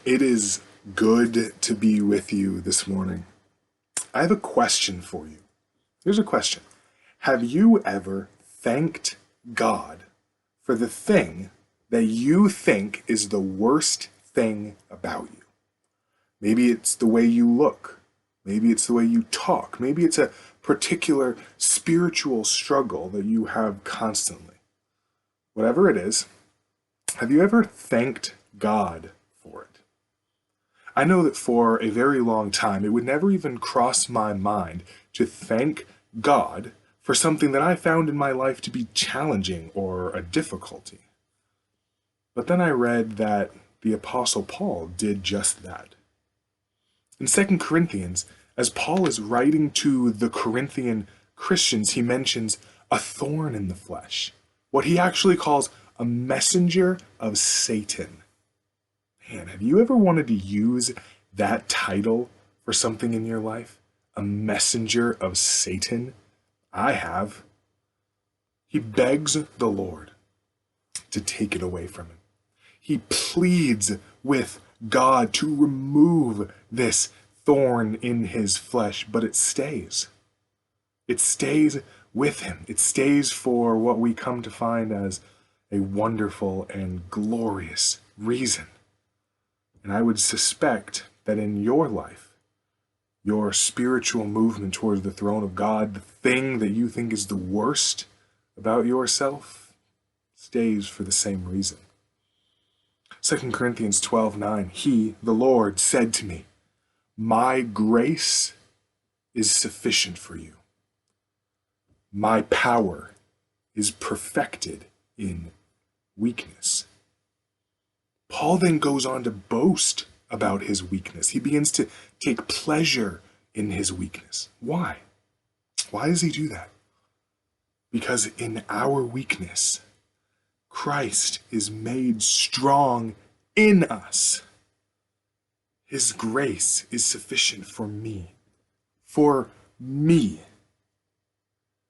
It is good to be with you this morning. I have a question for you. Here's a question. Have you ever thanked God for the thing that you think is the worst thing about you? Maybe it's the way you look. Maybe it's the way you talk. Maybe it's a particular spiritual struggle that you have constantly. Whatever it is, have you ever thanked God for it? I know that for a very long time, it would never even cross my mind to thank God for something that I found in my life to be challenging or a difficulty. But then I read that the Apostle Paul did just that. In 2 Corinthians, as Paul is writing to the Corinthian Christians, he mentions a thorn in the flesh, what he actually calls a messenger of Satan. Man, have you ever wanted to use that title for something in your life? A messenger of Satan? I have. He begs the Lord to take it away from him. He pleads with God to remove this thorn in his flesh, but it stays. It stays with him. It stays for what we come to find as a wonderful and glorious reason. And I would suspect that in your life, your spiritual movement towards the throne of God, the thing that you think is the worst about yourself, stays for the same reason. 2 Corinthians 12:9, He, the Lord, said to me, My grace is sufficient for you. My power is perfected in weakness. Paul then goes on to boast about his weakness. He begins to take pleasure in his weakness. Why? Why does he do that? Because in our weakness, Christ is made strong in us. His grace is sufficient for me. For me.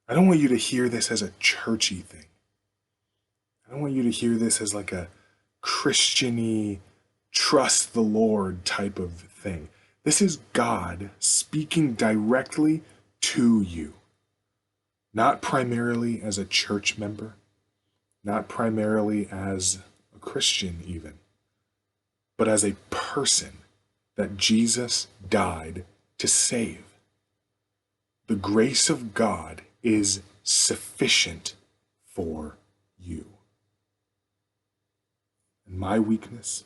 I don't want you to hear this as a churchy thing. I don't want you to hear this as like a Christian-y, trust the Lord type of thing. This is God speaking directly to you. Not primarily as a church member, not primarily as a Christian even, but as a person that Jesus died to save. The grace of God is sufficient for you. And my weakness,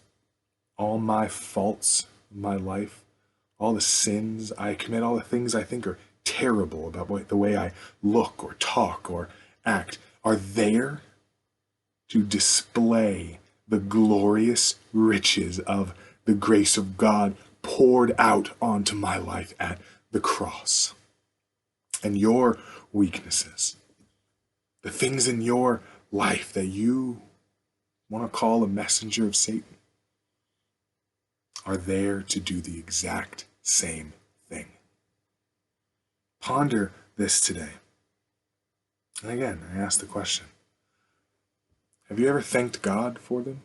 all my faults in my life, all the sins I commit, all the things I think are terrible about the way I look or talk or act, are there to display the glorious riches of the grace of God poured out onto my life at the cross. And your weaknesses, the things in your life that you want to call a messenger of Satan, are there to do the exact same thing. Ponder this today. And again, I ask the question, have you ever thanked God for them?